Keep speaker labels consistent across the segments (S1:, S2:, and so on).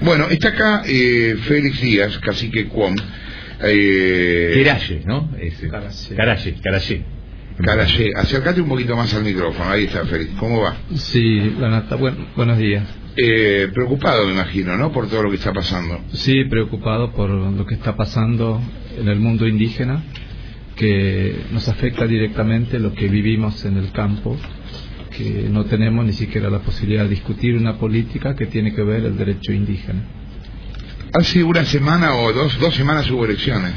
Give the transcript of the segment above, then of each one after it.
S1: Bueno, está acá Félix Díaz, cacique Cuom.
S2: Queraye, ¿no? Carayé.
S1: Carayé, acércate un poquito más al micrófono. Ahí está, Félix. ¿Cómo va?
S3: Sí, Lanata, buenos días.
S1: Preocupado, me imagino, ¿no? Por todo lo que está pasando.
S3: Sí, preocupado por lo que está pasando en el mundo indígena, que nos afecta directamente lo que vivimos en el campo, que no tenemos ni siquiera la posibilidad de discutir una política que tiene que ver el derecho indígena.
S1: Hace una semana o dos semanas hubo elecciones.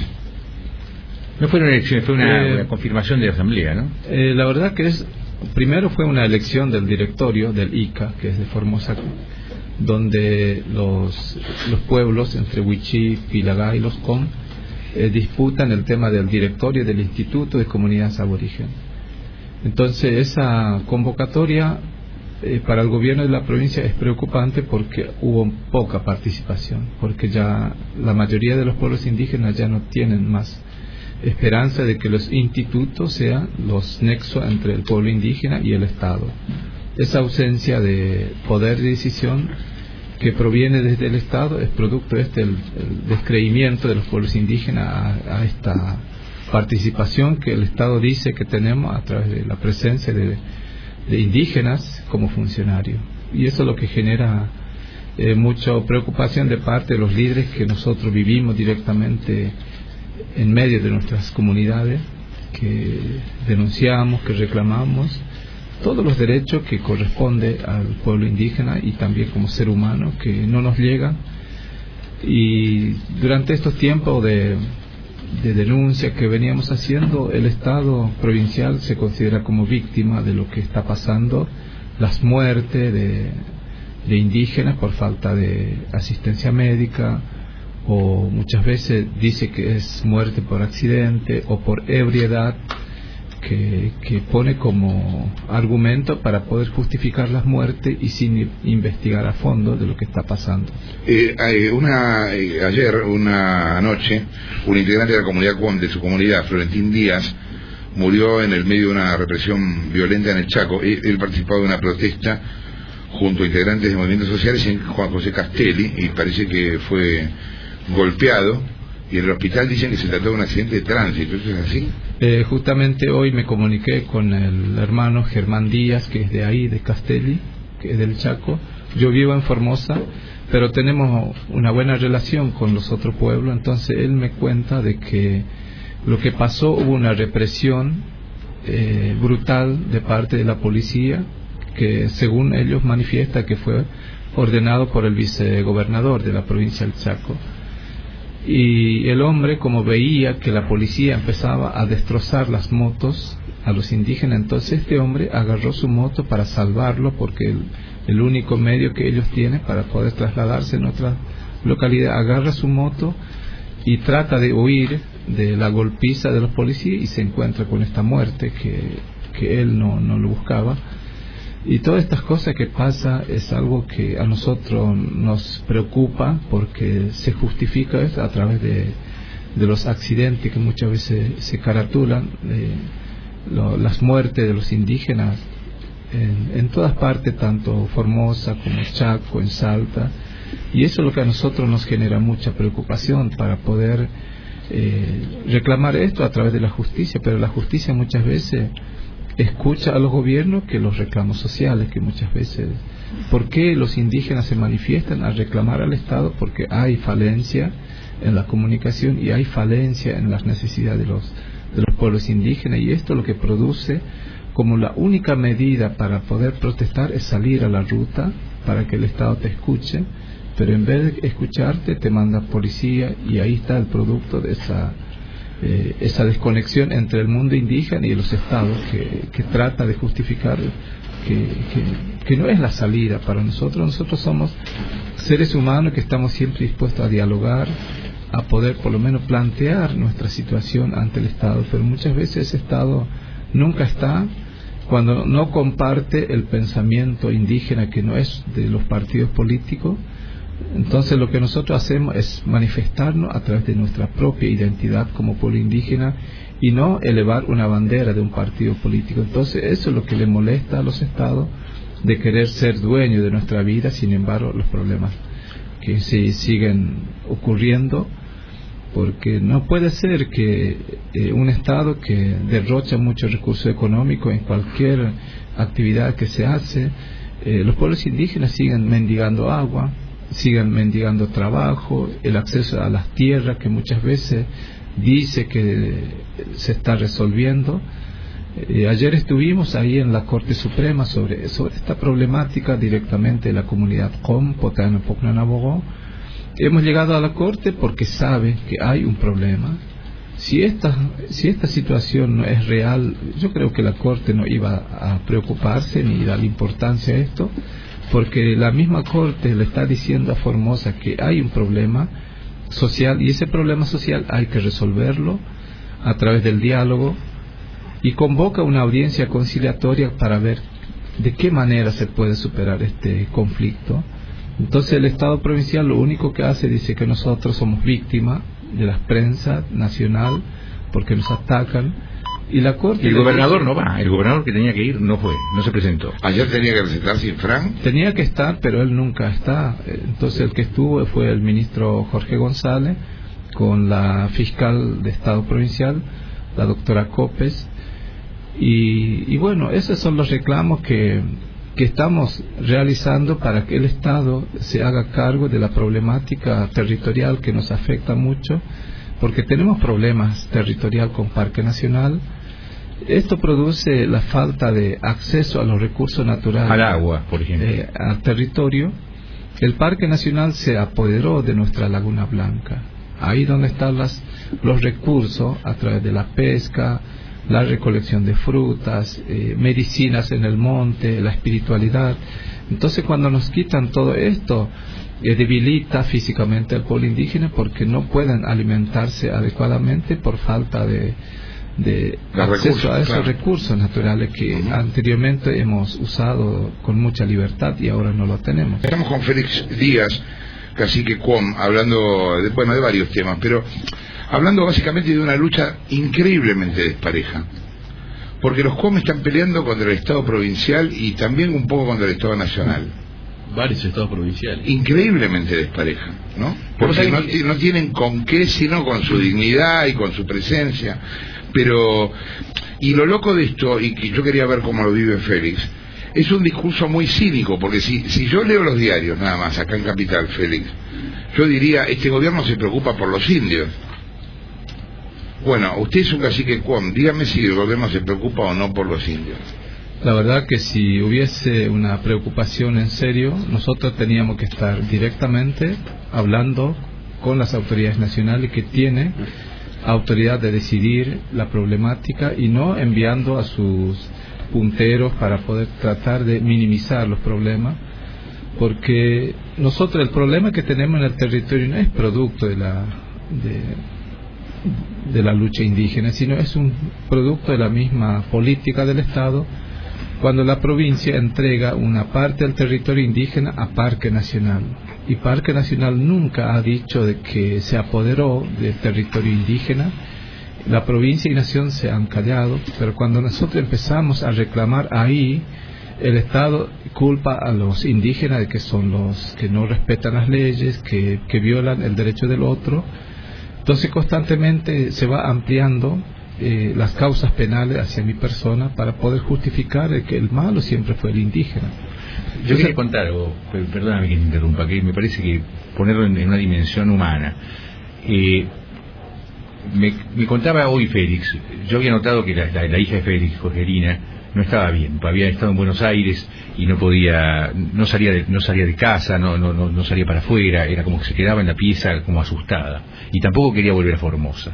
S2: No fueron elecciones, fue una confirmación de la asamblea, ¿no?
S3: La verdad que primero fue una elección del directorio del ICA, que es de Formosa, donde los pueblos entre Wichí, Pilagá y los Com disputan el tema del directorio del Instituto de Comunidades Aborígenes. Entonces esa convocatoria para el gobierno de la provincia es preocupante porque hubo poca participación, porque ya la mayoría de los pueblos indígenas ya no tienen más esperanza de que los institutos sean los nexos entre el pueblo indígena y el Estado. Esa ausencia de poder de decisión que proviene desde el Estado es producto del descreimiento de los pueblos indígenas a esta participación que el Estado dice que tenemos a través de la presencia de indígenas como funcionarios. Y eso es lo que genera mucha preocupación de parte de los líderes que nosotros vivimos directamente en medio de nuestras comunidades, que denunciamos, que reclamamos todos los derechos que corresponde al pueblo indígena y también como ser humano que no nos llegan. Y durante estos tiempos de denuncia que veníamos haciendo, el Estado provincial se considera como víctima de lo que está pasando, las muertes de indígenas por falta de asistencia médica, o muchas veces dice que es muerte por accidente o por ebriedad, que pone como argumento para poder justificar las muertes y sin investigar a fondo de lo que está pasando. Una
S1: noche, un integrante de la comunidad Cuom, de su comunidad, Florentín Díaz, murió en el medio de una represión violenta en el Chaco. Él participó de una protesta junto a integrantes de movimientos sociales en Juan José Castelli y parece que fue golpeado, y en el hospital dicen que se trató de un accidente de tránsito. ¿Eso es así?
S3: Justamente hoy me comuniqué con el hermano Germán Díaz, que es de ahí, de Castelli, que es del Chaco. Yo vivo en Formosa, pero tenemos una buena relación con los otros pueblos. Entonces él me cuenta de que lo que pasó, hubo una represión brutal de parte de la policía, que según ellos manifiesta que fue ordenado por el vicegobernador de la provincia del Chaco. Y el hombre, como veía que la policía empezaba a destrozar las motos a los indígenas, entonces este hombre agarró su moto para salvarlo, porque el único medio que ellos tienen para poder trasladarse en otra localidad, agarra su moto y trata de huir de la golpiza de los policías y se encuentra con esta muerte que él no lo buscaba. Y todas estas cosas que pasa es algo que a nosotros nos preocupa, porque se justifica a través de los accidentes que muchas veces se caratulan, las muertes de los indígenas en todas partes, tanto Formosa como Chaco, en Salta, y eso es lo que a nosotros nos genera mucha preocupación para poder reclamar esto a través de la justicia. Pero la justicia muchas veces escucha a los gobiernos que los reclamos sociales, que muchas veces, ¿por qué los indígenas se manifiestan a reclamar al Estado? Porque hay falencia en la comunicación y hay falencia en las necesidades de los pueblos indígenas, y esto lo que produce como la única medida para poder protestar es salir a la ruta para que el Estado te escuche, pero en vez de escucharte te manda policía, y ahí está el producto de esa desconexión entre el mundo indígena y los estados, que trata de justificar que no es la salida para nosotros. Nosotros somos seres humanos que estamos siempre dispuestos a dialogar, a poder por lo menos plantear nuestra situación ante el Estado, pero muchas veces ese Estado nunca está, cuando no comparte el pensamiento indígena, que no es de los partidos políticos. Entonces lo que nosotros hacemos es manifestarnos a través de nuestra propia identidad como pueblo indígena y no elevar una bandera de un partido político. Entonces eso es lo que le molesta a los estados, de querer ser dueños de nuestra vida. Sin embargo, los problemas que se siguen ocurriendo, porque no puede ser que un Estado que derrocha muchos recursos económicos en cualquier actividad que se hace, los pueblos indígenas sigan mendigando agua, sigan mendigando trabajo, el acceso a las tierras que muchas veces dice que se está resolviendo. Ayer estuvimos ahí en la Corte Suprema sobre esta problemática directamente de la comunidad Qom, Potano, Pocnanabogó. Hemos llegado a la Corte porque sabe que hay un problema. Si esta situación no es real, yo creo que la Corte no iba a preocuparse ni darle importancia a esto, porque la misma Corte le está diciendo a Formosa que hay un problema social, y ese problema social hay que resolverlo a través del diálogo, y convoca una audiencia conciliatoria para ver de qué manera se puede superar este conflicto. Entonces el Estado provincial lo único que hace, dice que nosotros somos víctimas de la prensa nacional porque nos atacan, y la Corte...
S2: Y el gobernador no va, el gobernador que tenía que ir no fue, no se presentó.
S1: Ayer tenía que presentarse Infran.
S3: Tenía que estar, pero él nunca está. Entonces el que estuvo fue el ministro Jorge González, con la fiscal de Estado provincial, la doctora Copes, y bueno, esos son los reclamos que estamos realizando para que el Estado se haga cargo de la problemática territorial que nos afecta mucho, porque tenemos problemas territorial con Parque Nacional. Esto produce la falta de acceso a los recursos naturales,
S2: al agua, por ejemplo,
S3: al territorio. El Parque Nacional se apoderó de nuestra Laguna Blanca, ahí donde están los recursos a través de la pesca, la recolección de frutas, medicinas en el monte, la espiritualidad. Entonces cuando nos quitan todo esto, debilita físicamente al pueblo indígena, porque no pueden alimentarse adecuadamente por falta de acceso a esos recursos naturales que anteriormente hemos usado con mucha libertad y ahora no lo tenemos.
S1: Estamos con Félix Díaz, cacique Qom, hablando de varios temas, pero hablando básicamente de una lucha increíblemente despareja, porque los Qom están peleando contra el Estado provincial y también un poco contra el Estado nacional.
S4: Varios estados provinciales.
S1: Increíblemente despareja, ¿no? Porque no tienen con qué, sino con su dignidad y con su presencia. Pero, y lo loco de esto, y que yo quería ver cómo lo vive Félix, es un discurso muy cínico, porque si yo leo los diarios nada más acá en Capital, Félix, yo diría, este gobierno se preocupa por los indios. Bueno, usted es un cacique Qom, dígame si el gobierno se preocupa o no por los indios.
S3: La verdad que si hubiese una preocupación en serio, nosotros teníamos que estar directamente hablando con las autoridades nacionales que tienen autoridad de decidir la problemática, y no enviando a sus punteros para poder tratar de minimizar los problemas, porque nosotros el problema que tenemos en el territorio no es producto de la lucha indígena, sino es un producto de la misma política del Estado, cuando la provincia entrega una parte del territorio indígena a Parque Nacional, y Parque Nacional nunca ha dicho de que se apoderó del territorio indígena. La provincia y nación se han callado, pero cuando nosotros empezamos a reclamar ahí, el Estado culpa a los indígenas de que son los que no respetan las leyes, que violan el derecho del otro. Entonces constantemente se va ampliando las causas penales hacia mi persona para poder justificar que el malo siempre fue el indígena.
S2: Yo quería contar algo, perdóname que te interrumpa, que me parece que ponerlo en una dimensión humana. Me contaba hoy Félix, yo había notado que la hija de Félix, Jorgelina, no estaba bien, había estado en Buenos Aires y no salía de casa, no salía para afuera, era como que se quedaba en la pieza como asustada, y tampoco quería volver a Formosa.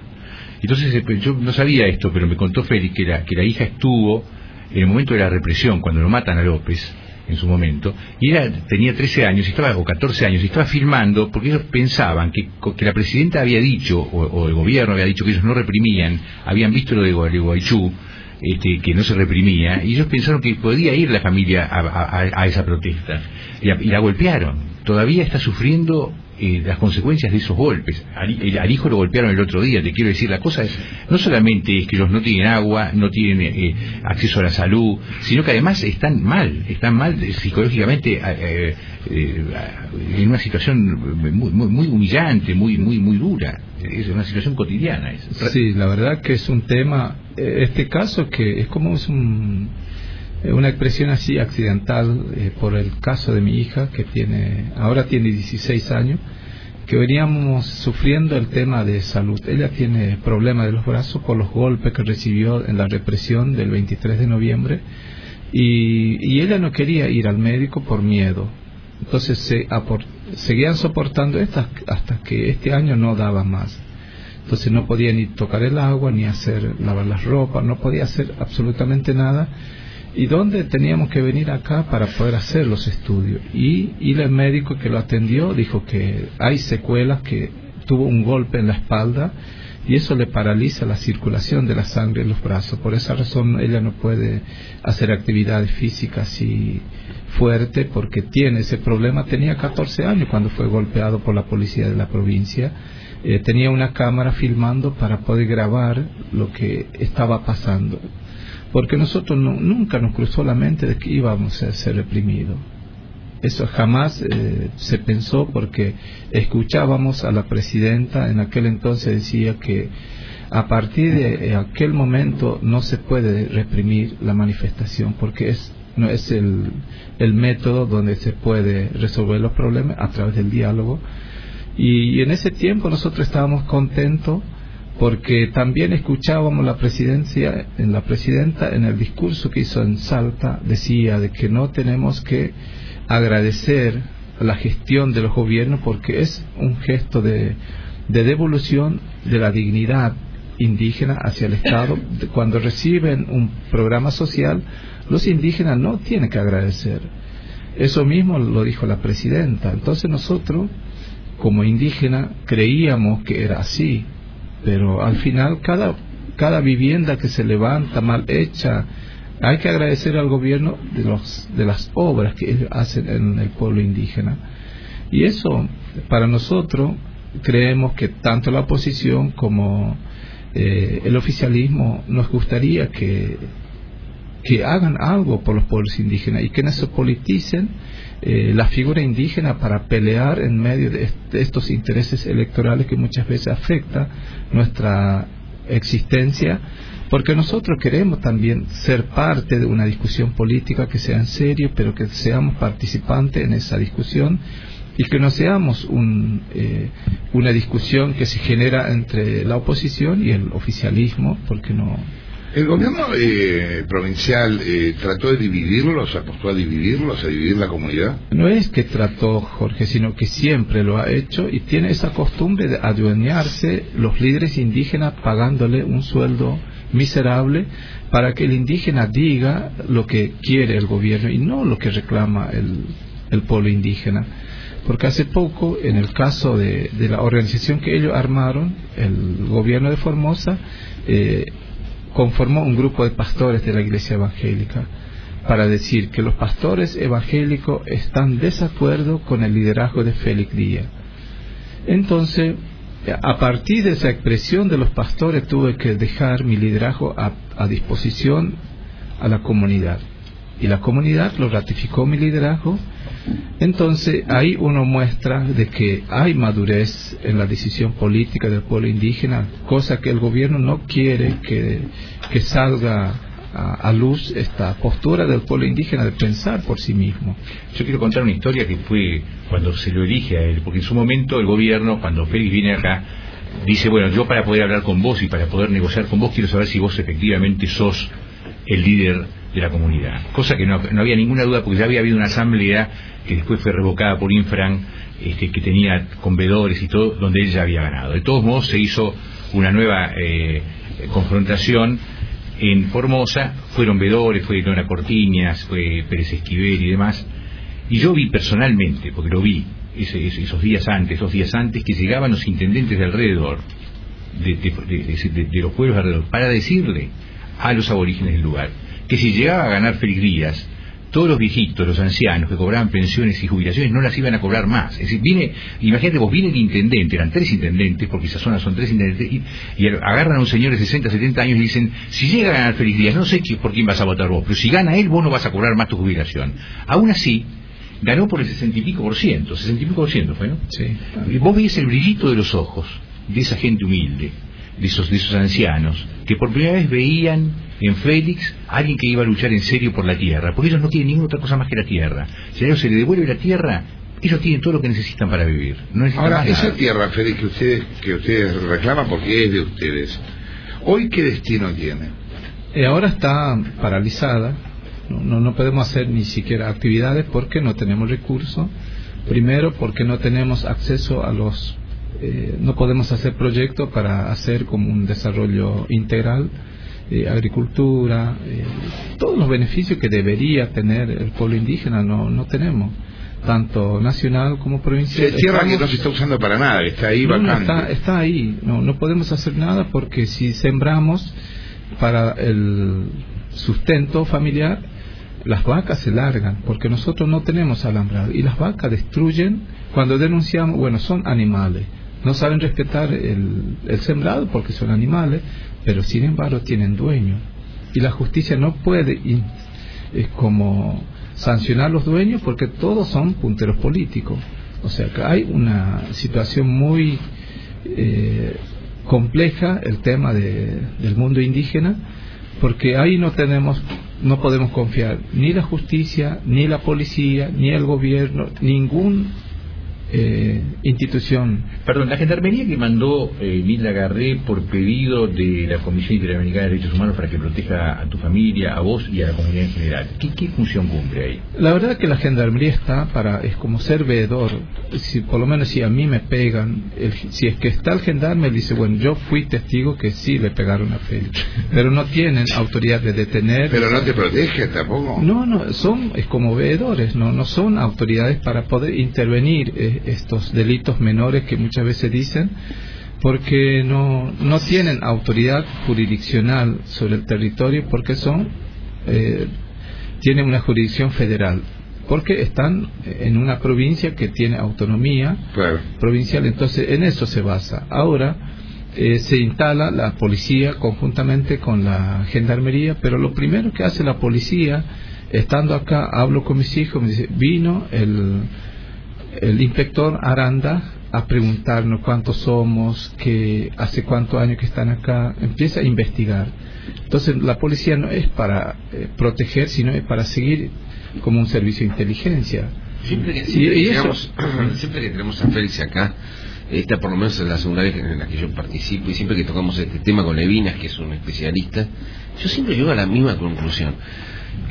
S2: Entonces yo no sabía esto, pero me contó Félix que la hija estuvo en el momento de la represión, cuando lo matan a López en su momento, y tenía 13 años o 14 años, y estaba filmando porque ellos pensaban que la presidenta había dicho, o el gobierno había dicho, que ellos no reprimían, habían visto lo de Gualeguaychú, que no se reprimía, y ellos pensaron que podía ir la familia a esa protesta, y la golpearon. Todavía está sufriendo las consecuencias de esos golpes. Al hijo lo golpearon el otro día, te quiero decir, la cosa es, no solamente es que ellos no tienen agua, no tienen acceso a la salud, sino que además están mal psicológicamente, en una situación muy humillante, muy dura. Es una situación cotidiana.
S3: Sí, la verdad que es un tema, este caso que es como una expresión así accidental por el caso de mi hija que ahora tiene 16 años, que veníamos sufriendo el tema de salud. Ella tiene problemas de los brazos por los golpes que recibió en la represión del 23 de noviembre y ella no quería ir al médico por miedo. Entonces seguían soportando esto hasta que este año no daba más. Entonces no podía ni tocar el agua, ni lavar las ropas, no podía hacer absolutamente nada. ¿Y dónde teníamos que venir acá para poder hacer los estudios? Y el médico que lo atendió dijo que hay secuelas, que tuvo un golpe en la espalda y eso le paraliza la circulación de la sangre en los brazos. Por esa razón ella no puede hacer actividades físicas así fuerte porque tiene ese problema. Tenía 14 años cuando fue golpeado por la policía de la provincia. Tenía una cámara filmando para poder grabar lo que estaba pasando. Porque nosotros nunca nos cruzó la mente de que íbamos a ser reprimidos. Eso jamás se pensó, porque escuchábamos a la presidenta en aquel entonces decía que a partir de aquel momento no se puede reprimir la manifestación, porque no es el método donde se puede resolver los problemas a través del diálogo. Y en ese tiempo nosotros estábamos contentos, porque también escuchábamos la presidenta en el discurso que hizo en Salta, decía de que no tenemos que agradecer la gestión de los gobiernos porque es un gesto de devolución de la dignidad indígena hacia el Estado. Cuando reciben un programa social, los indígenas no tienen que agradecer. Eso mismo lo dijo la presidenta. Entonces nosotros, como indígenas, creíamos que era así. Pero al final cada vivienda que se levanta mal hecha, hay que agradecer al gobierno de las obras que ellos hacen en el pueblo indígena. Y eso, para nosotros, creemos que tanto la oposición como el oficialismo nos gustaría que hagan algo por los pueblos indígenas y que no se politicen la figura indígena para pelear en medio de estos intereses electorales que muchas veces afectan nuestra existencia, porque nosotros queremos también ser parte de una discusión política que sea en serio, pero que seamos participantes en esa discusión y que no seamos una discusión que se genera entre la oposición y el oficialismo, porque no.
S1: El gobierno provincial trató de dividirlos, apostó a dividirlos, a dividir la comunidad.
S3: No es que trató, Jorge, sino que siempre lo ha hecho y tiene esa costumbre de adueñarse los líderes indígenas pagándole un sueldo miserable para que el indígena diga lo que quiere el gobierno y no lo que reclama el pueblo indígena. Porque hace poco, en el caso de la organización que ellos armaron, el gobierno de Formosa conformó un grupo de pastores de la iglesia evangélica para decir que los pastores evangélicos están de desacuerdo con el liderazgo de Félix Díaz. Entonces, a partir de esa expresión de los pastores, tuve que dejar mi liderazgo a disposición a la comunidad. Y la comunidad lo ratificó mi liderazgo. Entonces ahí uno muestra de que hay madurez en la decisión política del pueblo indígena, cosa que el gobierno no quiere que salga a luz esta postura del pueblo indígena de pensar por sí mismo.
S2: Yo quiero contar una historia que fue cuando se lo elige a él, porque en su momento el gobierno, cuando Félix viene acá, dice, bueno, yo para poder hablar con vos y para poder negociar con vos quiero saber si vos efectivamente sos el líder de la comunidad, cosa que no había ninguna duda, porque ya había habido una asamblea que después fue revocada por Infran, que tenía con veedores y todo, donde él ya había ganado. De todos modos se hizo una nueva confrontación en Formosa, fueron veedores, fue Nora Cortiñas, fue Pérez Esquivel y demás, y yo vi personalmente, porque lo vi esos días antes que llegaban los intendentes de alrededor, de los pueblos alrededor, para decirle a los aborígenes del lugar que si llegaba a ganar Félix Díaz, todos los viejitos, los ancianos que cobraban pensiones y jubilaciones no las iban a cobrar más. Es decir, imagínate vos, viene el intendente, eran 3 intendentes, porque esa zona son 3 intendentes, y agarran a un señor de 60, 70 años y dicen, si llega a ganar Félix Díaz, no sé por quién vas a votar vos, pero si gana él, vos no vas a cobrar más tu jubilación. Aún así, ganó por el 60 y pico por ciento fue, ¿no?
S3: Sí.
S2: Y vos veis el brillito de los ojos de esa gente humilde, de esos ancianos, que por primera vez veían en Félix a alguien que iba a luchar en serio por la tierra, porque ellos no tienen ninguna otra cosa más que la tierra. Si a ellos se les devuelve la tierra, ellos tienen todo lo que necesitan para vivir. No necesitan
S1: Ahora,
S2: más
S1: esa
S2: nada.
S1: tierra, Félix, que ustedes reclaman porque es de ustedes, ¿hoy qué destino tiene?
S3: Ahora está paralizada, no podemos hacer ni siquiera actividades porque no tenemos recursos. Primero porque no tenemos acceso a los... no podemos hacer proyectos para hacer como un desarrollo integral, agricultura, todos los beneficios que debería tener el pueblo indígena no tenemos, tanto nacional como provincial.
S1: Es tierra que no se está usando para nada, que está ahí vacante.
S3: Está ahí, no podemos hacer nada porque si sembramos para el sustento familiar, las vacas se largan porque nosotros no tenemos alambrado y las vacas destruyen. Cuando denunciamos, bueno, son animales, no saben respetar el sembrado porque son animales, pero sin embargo tienen dueño y la justicia no puede como sancionar a los dueños porque todos son punteros políticos. O sea que hay una situación muy compleja el tema del mundo indígena, porque ahí no podemos confiar ni la justicia, ni la policía, ni el gobierno, ningún institución.
S2: Perdón, la gendarmería que mandó Mila Garré por pedido de la Comisión Interamericana de Derechos Humanos para que proteja a tu familia, a vos y a la comunidad en general, ¿qué función cumple ahí?
S3: La verdad que la gendarmería está es como ser veedor. Por lo menos si a mí me pegan, si es que está el gendarme, él dice, bueno, yo fui testigo que sí le pegaron a Félix, pero no tienen autoridad de detener.
S1: Pero no te protege tampoco.
S3: No, es como veedores, no son autoridades para poder intervenir estos delitos menores que muchas veces dicen, porque no tienen autoridad jurisdiccional sobre el territorio, porque tienen una jurisdicción federal, porque están en una provincia que tiene autonomía provincial. Entonces en eso se basa. Ahora se instala la policía conjuntamente con la gendarmería, pero lo primero que hace la policía, estando acá, hablo con mis hijos, me dice, vino el inspector Aranda a preguntarnos cuántos somos, que hace cuántos años que están acá, empieza a investigar. Entonces la policía no es para proteger, sino es para seguir como un servicio de inteligencia.
S5: Siempre que tenemos a Félix acá, esta por lo menos es la segunda vez en la que yo participo, y siempre que tocamos este tema con Levinas, que es un especialista, yo siempre llego a la misma conclusión.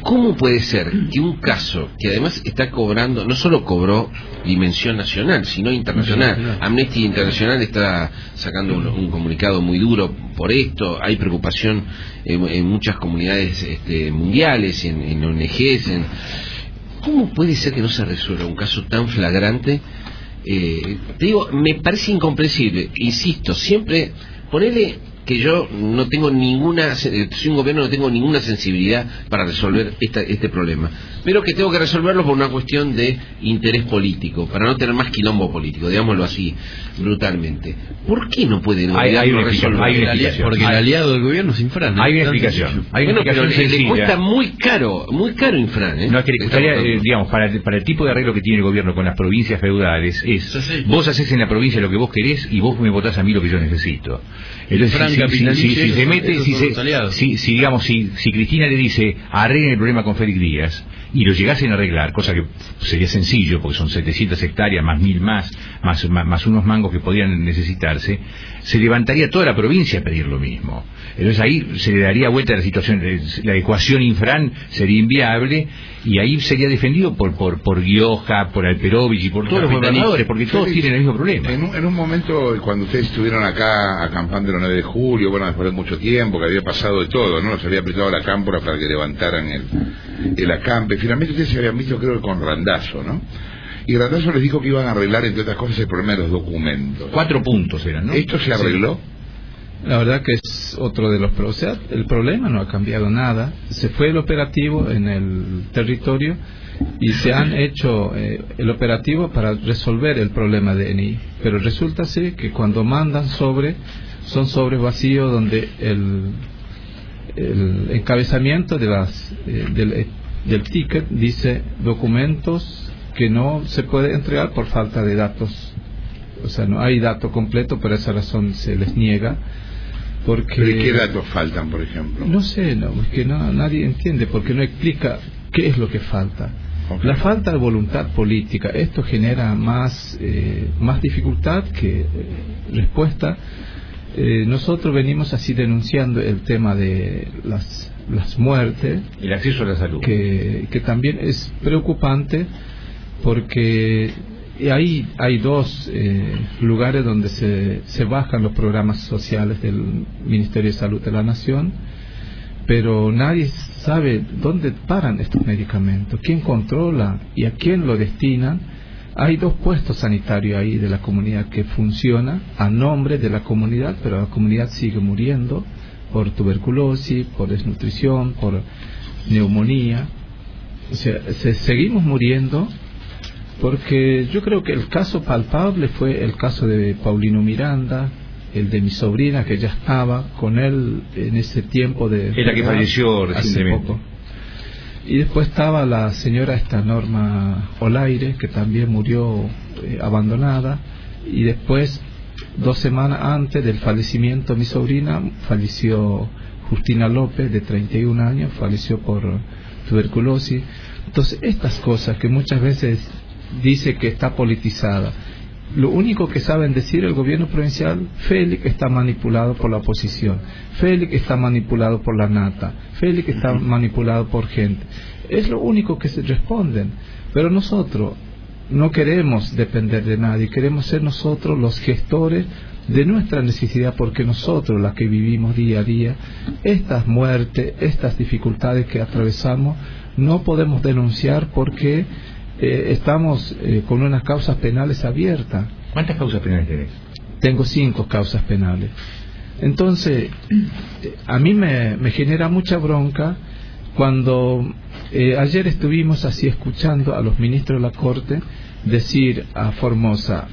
S5: ¿Cómo puede ser que un caso que además está cobrando, no solo cobró dimensión nacional, sino internacional? Amnesty Internacional está sacando un comunicado muy duro por esto, hay preocupación en muchas comunidades mundiales, en ONGs. ¿Cómo puede ser que no se resuelva un caso tan flagrante? Te digo, me parece incomprensible, insisto, siempre ponele que yo no tengo soy un gobierno, no tengo ninguna sensibilidad para resolver este problema, pero que tengo que resolverlo por una cuestión de interés político, para no tener más quilombo político, digámoslo así brutalmente. ¿Por qué no puede el gobierno resolver?
S4: Porque el aliado del gobierno es Infran.
S2: Hay una explicación.
S5: Pero le cuesta muy caro Infran.
S2: No, es que le costaría, digamos, para el tipo de arreglo que tiene el gobierno con las provincias feudales, vos haces en la provincia lo que vos querés y vos me votás a mí lo que yo necesito. Entonces, si se mete, si Cristina le dice arreglen el problema con Félix Díaz y lo llegasen a arreglar, cosa que sería sencillo porque son 700 hectáreas más 1000 más unos mangos que podrían necesitarse, se levantaría toda la provincia a pedir lo mismo. Entonces ahí se le daría vuelta a la situación, la ecuación Infran sería inviable y ahí sería defendido por Guioja, por Alperovich y por todos los gobernadores, porque todos tienen el mismo problema.
S1: En un momento, cuando ustedes estuvieron acá acampando el 9 de julio, bueno, después de mucho tiempo, que había pasado de todo, ¿no? Nos había apretado la cámpora para que levantaran el acampe. Finalmente ustedes se habían visto, creo, con Randazzo, ¿no? Y Randazzo les dijo que iban a arreglar, entre otras cosas, el problema de los documentos.
S2: 4 puntos eran, ¿no?
S1: ¿Esto se arregló?
S3: La verdad que es otro de los problemas. O sea, el problema no ha cambiado nada. Se fue el operativo en el territorio y se han hecho el operativo para resolver el problema de ENI. Pero resulta ser que cuando mandan son sobres vacíos donde el encabezamiento de del ticket dice documentos que no se puede entregar por falta de datos. O sea, no hay dato completo, por esa razón se les niega. Porque,
S1: ¿pero qué datos faltan, por ejemplo?
S3: No sé, es que nadie entiende, porque no explica qué es lo que falta. Okay. La falta de voluntad política, esto genera más dificultad que respuesta. Nosotros venimos así denunciando el tema de las muertes.
S2: El acceso a la salud.
S3: Que también es preocupante, porque ahí hay dos lugares donde se bajan los programas sociales del Ministerio de Salud de la Nación, pero nadie sabe dónde paran estos medicamentos, quién controla y a quién lo destinan. Hay 2 puestos sanitarios ahí de la comunidad que funciona a nombre de la comunidad, pero la comunidad sigue muriendo por tuberculosis, por desnutrición, por neumonía. O sea, seguimos muriendo, porque yo creo que el caso palpable fue el caso de Paulino Miranda, el de mi sobrina, que ya estaba con él en ese tiempo de...
S2: Es la que falleció recientemente.
S3: Y después estaba la señora Norma Olaire, que también murió abandonada. Y después, 2 semanas antes del fallecimiento de mi sobrina, falleció Justina López, de 31 años, falleció por tuberculosis. Entonces, estas cosas que muchas veces dice que está politizada, lo único que saben decir el gobierno provincial: Félix está manipulado por la oposición, Félix está manipulado por la nata, Félix está manipulado por gente. Es lo único que se responden. Pero nosotros no queremos depender de nadie, queremos ser nosotros los gestores de nuestra necesidad, porque nosotros, las que vivimos día a día, estas muertes, estas dificultades que atravesamos, no podemos denunciar porque estamos con unas causas penales abiertas.
S2: ¿Cuántas causas penales tenés?
S3: Tengo 5 causas penales. Entonces, a mí me genera mucha bronca cuando ayer estuvimos así escuchando a los ministros de la Corte decir a Formosa: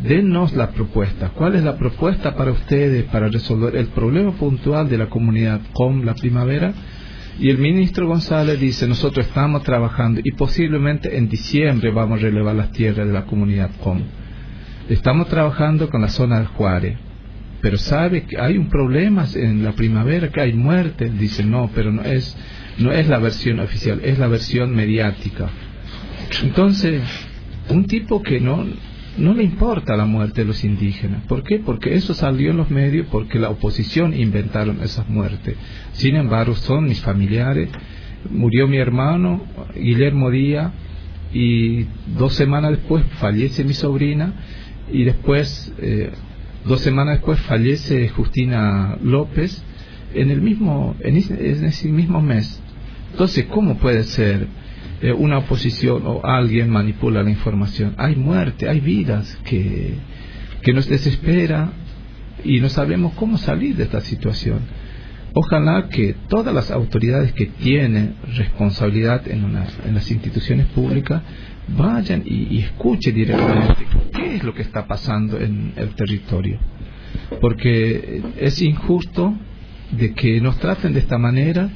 S3: dennos la propuesta. ¿Cuál es la propuesta para ustedes para resolver el problema puntual de la comunidad con la Primavera? Y el ministro González dice: nosotros estamos trabajando y posiblemente en diciembre vamos a relevar las tierras de la comunidad COM. Estamos trabajando con la zona de Juárez, pero sabe que hay un problema en la Primavera, que hay muerte. Dice: no, pero no es la versión oficial, es la versión mediática. Entonces, un tipo que no le importa la muerte de los indígenas. ¿Por qué? Porque eso salió en los medios, porque la oposición inventaron esas muertes. Sin embargo, son mis familiares. Murió mi hermano Guillermo Díaz, y 2 semanas después fallece mi sobrina, y después 2 semanas después fallece Justina López en ese mismo mes. Entonces, ¿cómo puede ser una oposición o alguien manipula la información? Hay muerte, hay vidas que nos desespera y no sabemos cómo salir de esta situación. Ojalá que todas las autoridades que tienen responsabilidad en las instituciones públicas vayan y escuchen directamente qué es lo que está pasando en el territorio, porque es injusto de que nos traten de esta manera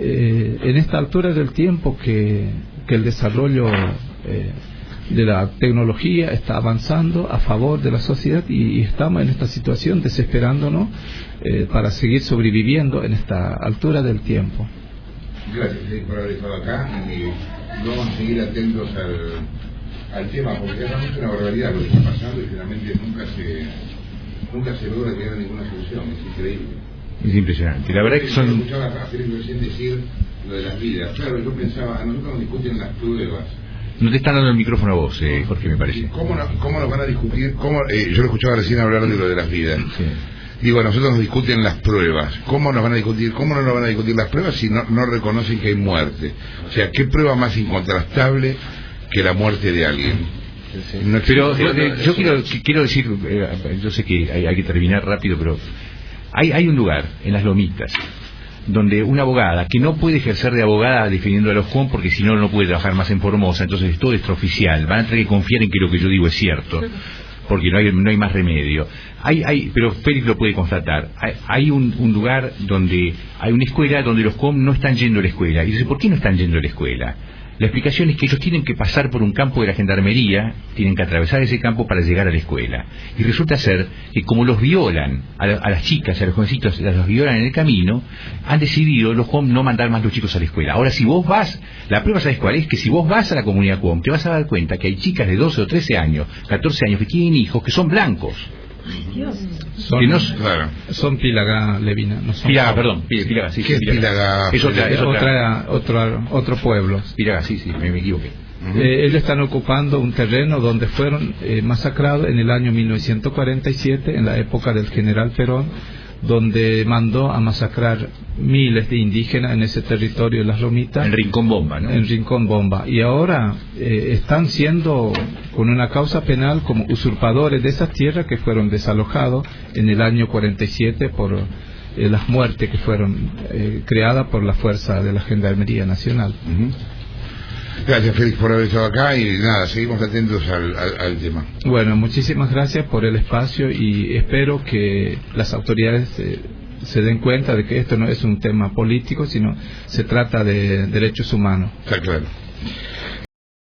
S3: en esta altura del tiempo, que el desarrollo de la tecnología está avanzando a favor de la sociedad, y estamos en esta situación desesperándonos para seguir sobreviviendo en esta altura del tiempo.
S1: Gracias por haber estado acá, y vamos a seguir atentos al tema, porque es realmente una barbaridad lo que está pasando y finalmente nunca se logra llegar a ninguna solución. Es increíble.
S2: Es impresionante. La verdad es que son...
S1: Yo escuchaba a Félix recién decir lo de las vidas. Claro, yo pensaba, a nosotros nos discuten las pruebas.
S2: No te están dando el micrófono a vos, Jorge, me parece.
S1: ¿Cómo nos van a discutir? Yo lo escuchaba recién hablar de lo de las vidas.
S2: Sí.
S1: Digo, a nosotros nos discuten las pruebas. ¿Cómo nos van a discutir? ¿Cómo no nos van a discutir las pruebas si no reconocen que hay muerte? O sea, ¿qué prueba más incontrastable que la muerte de alguien? No
S2: Pero
S1: existe.
S2: yo quiero decir, yo sé que hay que terminar rápido, pero hay un lugar en las Lomitas donde una abogada que no puede ejercer de abogada defendiendo a los COM porque si no, no puede trabajar más en Formosa, entonces es todo extraoficial, van a tener que confiar en que lo que yo digo es cierto, porque no hay más remedio. Pero Félix lo puede constatar, hay un lugar donde hay una escuela donde los COM no están yendo a la escuela, y dice, ¿por qué no están yendo a la escuela? La explicación es que ellos tienen que pasar por un campo de la gendarmería, tienen que atravesar ese campo para llegar a la escuela. Y resulta ser que como los violan a las chicas, a los jovencitos, los violan en el camino, han decidido los COM no mandar más los chicos a la escuela. Ahora, si vos vas, la prueba, ¿sabes cuál es? Que si vos vas a la comunidad COM, te vas a dar cuenta que hay chicas de 12 o 13 años, 14 años, que tienen hijos, que son blancos.
S3: Son Pílaga, Levina. No son
S2: Pílaga, perdón. Pílaga, sí.
S1: ¿Qué es Pílaga?
S3: Es otro pueblo.
S2: Pílaga, sí, me equivoqué.
S3: Ellos están ocupando un terreno donde fueron masacrados en el año 1947, en la época del general Perón, donde mandó a masacrar miles de indígenas en ese territorio de las Lomitas.
S2: En Rincón Bomba, ¿no?
S3: En Rincón Bomba. Y ahora están siendo, con una causa penal, como usurpadores de esas tierras que fueron desalojados en el año 47 por las muertes que fueron creadas por la fuerza de la Gendarmería Nacional.
S1: Gracias, Félix, por haber estado acá y nada, seguimos atentos al tema.
S3: Bueno, muchísimas gracias por el espacio y espero que las autoridades se den cuenta de que esto no es un tema político, sino se trata de derechos humanos.
S1: Está claro.